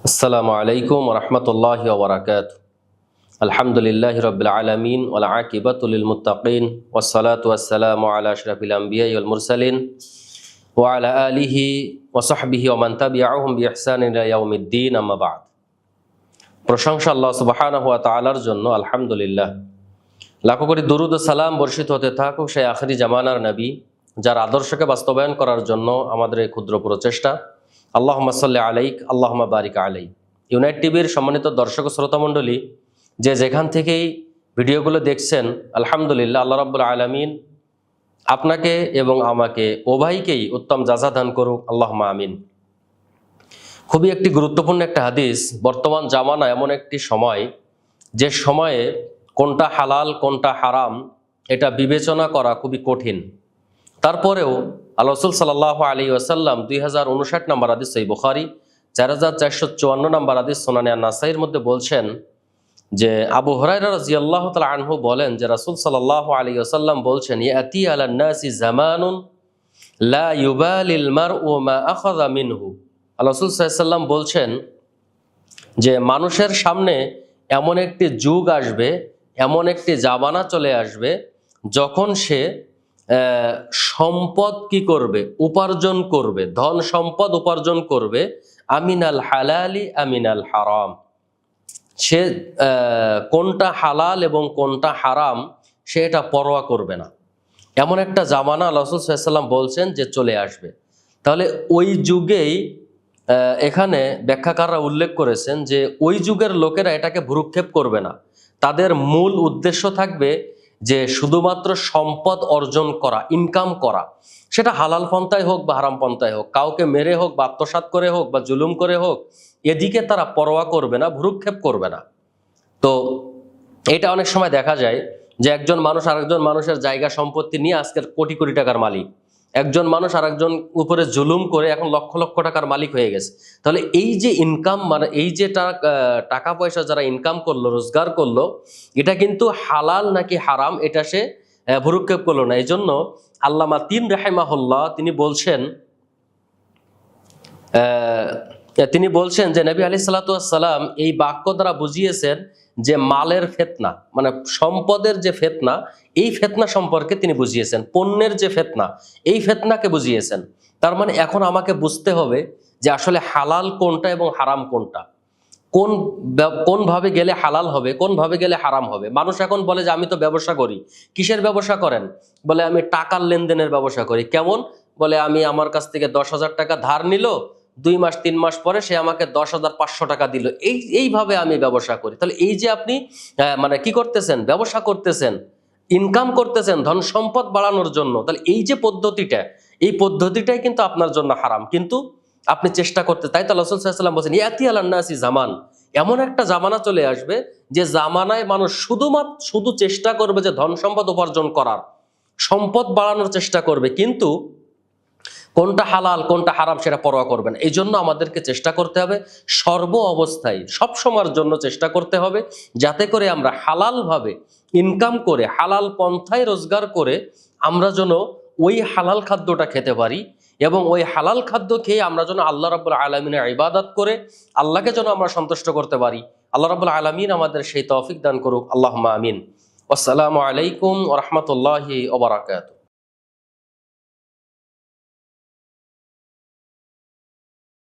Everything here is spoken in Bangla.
আসসালামু আলাইকুম ওয়া রাহমাতুল্লাহি ওয়া বারাকাতুহু। আলহামদুলিল্লাহি রাব্বিল আলামিন ওয়াল আকিবাতু লিল মুত্তাকিন ওয়াস সালাতু ওয়াস সালামু আলা আশরাফিল আমবিয়াই ওয়াল মুরসালিন ওয়া আলা আলিহি ওয়া সাহবিহি ওয়া মান তাবিআহুম বিইহসানিন ইলা ইয়াউমিদ্দিন, আম্মা বা'দ। প্রশংসা আল্লাহ সুবহানাহু ওয়া তাআলার জন্য। আলহামদুলিল্লাহ, লাখো কোটি দরুদ ও সালাম বর্ষিত হতে থাকুক সেই আখিরি জামানার নবী, যার আদর্শকে বাস্তবায়ন করার জন্য আমাদের এই ক্ষুদ্র প্রচেষ্টা। আল্লাহুম্মা সাল্লি আলাইক, আল্লাহুম্মা বারিক আলাইক। ইউনাইট টিভির সম্মানিত দর্শক ও শ্রোতা মণ্ডলী, যে যেখান থেকেই ভিডিওগুলো দেখছেন, আলহামদুলিল্লাহ, আল্লাহ রাব্বুল আলামিন আপনাকে এবং আমাকে উভয়কেই উত্তম জাযা দান করুক, আল্লাহুম্মা আমিন। খুবই একটি গুরুত্বপূর্ণ একটা হাদিস। বর্তমান জামানা এমন একটি সময়, যে সময়ে কোনটা হালাল কোনটা হারাম এটা বিবেচনা করা খুবই কঠিন। তারপরেও আল্লাহ রাসূল সাল্লাল্লাহু আলাইহি ওয়াসাল্লাম 2059 নম্বর হাদিস সহিহ বুখারী, 4454 নম্বর হাদিস সুনানে আন-নাসাঈর মধ্যে বলছেন যে আবু হুরায়রা রাদিয়াল্লাহু তাআলা আনহু বলেন যে রাসূল সাল্লাল্লাহু আলাইহি ওয়াসাল্লাম বলছেন, ইয়াতি আলান নাসি জামানুন লা ইউবালিল মারউ মা আখাযা মিনহু। আল্লাহ রাসূল সাল্লাল্লাহু আলাইহি ওয়াসাল্লাম বলছেন যে মানুষের সামনে এমন একটি যুগ আসবে, এমন একটি জামানা চলে আসবে, যখন সে সম্পদ কি করবে, উপার্জন করবে, ধন সম্পদ উপার্জন করবে, আমিনাল হালালি আমিনাল হারাম। সে কোনটা হালাল এবং কোনটা হারাম সে এটা পরোয়া করবে না। এমন একটা জামানা আল্লাহ রাসূল সাল্লাল্লাহু আলাইহি ওয়াসাল্লাম বলছেন যে চলে আসবে। তাহলে ওই যুগেই এখানে ব্যাখ্যাকাররা উল্লেখ করেছেন যে ওই যুগের লোকেরা এটাকে ভ্রুক্ষেপ করবে না। তাদের মূল উদ্দেশ্য থাকবে যে শুধুমাত্র সম্পদ অর্জন করা, ইনকাম করা, সেটা হালাল পন্থায় হোক বা হারাম পন্থায় হোক, কাউকে মেরে হোক বা আত্মসাৎ করে হোক বা জুলুম করে হোক, এদিকে তারা পরোয়া করবে না, ভ্রুক্ষেপ করবে না। তো এটা অনেক সময় দেখা যায় যে একজন মানুষ আরেকজন মানুষের জায়গা সম্পত্তি নিয়ে আজকের কোটি কোটি টাকার মালিক, একজন মানুষ আরেকজন উপরে জুলুম করে এখন লক্ষ লক্ষ টাকার মালিক হয়ে গেছে। তাহলে এই যে ইনকাম, মানে এই যে টাকা পয়সা যারা ইনকাম করলো, রোজগার করলো, এটা কিন্তু হালাল নাকি হারাম এটা সে ভ্রুক্ষেপ করলো না। এই জন্য আল্লামা তিন রাহিমাহুল্লাহ তিনি বলছেন যে নবী আলাইহিস সালাতু ওয়াস সালাম এই বাক্য দ্বারা বুঝিয়েছেন যে মালের ফিতনা, মানে সম্পদের যে ফিতনা, এই ফিতনা সম্পর্কে তিনি বুঝিয়েছেন। পণ্যের যে ফিতনা, এই ফিতনাকে বুঝিয়েছেন। তার মানে এখন আমাকে বুঝতে হবে যে আসলে হালাল কোনটা এবং হারাম কোনটা, কোন ভাবে গেলে হালাল হবে, কোন ভাবে গেলে হারাম হবে। মানুষ এখন বলে যে আমি তো ব্যবসা করি। কিসের ব্যবসা করেন? বলে আমি টাকার লেনদেনের ব্যবসা করি। কেমন? বলে আমি আমার কাছ থেকে 10,000 টাকা ধার নিল, 2 মাস 3 মাস পরে সে আমাকে 10,500 টাকা দিল। এইভাবে আমি ব্যবসা করি। তাহলে এই যে আপনি মানে কি করতেছেন? ব্যবসা করতেছেন, ইনকাম করতেছেন ধন সম্পদ বাড়ানোর জন্য। তাহলে এই যে পদ্ধতিটা, এই পদ্ধতিটাই কিন্তু আপনার জন্য হারাম, কিন্তু আপনি চেষ্টা করতে। তাই তো রাসূল সাল্লাল্লাহু আলাইহি ওয়াসাল্লাম বলেন, ইয়াতি আলান নাসি জামান, এমন একটা জামানা চলে আসবে যে জামানায় মানুষ শুধু চেষ্টা করবে যে ধন সম্পদ উপার্জন করার, সম্পদ বাড়ানোর চেষ্টা করবে, কিন্তু কোনটা হালাল কোনটা হারাম সেটা পরোয়া করবেন। এই জন্য আমাদেরকে চেষ্টা করতে হবে সর্ব অবস্থায়, সব সময়ের জন্য চেষ্টা করতে হবে যাতে করে আমরা হালালভাবে ইনকাম করে, হালাল পন্থায় রোজগার করে আমরা যেন ওই হালাল খাদ্যটা খেতে পারি, এবং ওই হালাল খাদ্য খেয়ে আমরা যেন আল্লাহ রাব্বুল আলামিনের ইবাদত করে আল্লাহকে যেন আমরা সন্তুষ্ট করতে পারি। আল্লাহ রাব্বুল আলামিন আমাদের সেই তৌফিক দান করুক, আল্লাহুম্মা আমিন। আসসালামু আলাইকুম ওয়া রাহমাতুল্লাহি ওয়া বারাকাতুহু।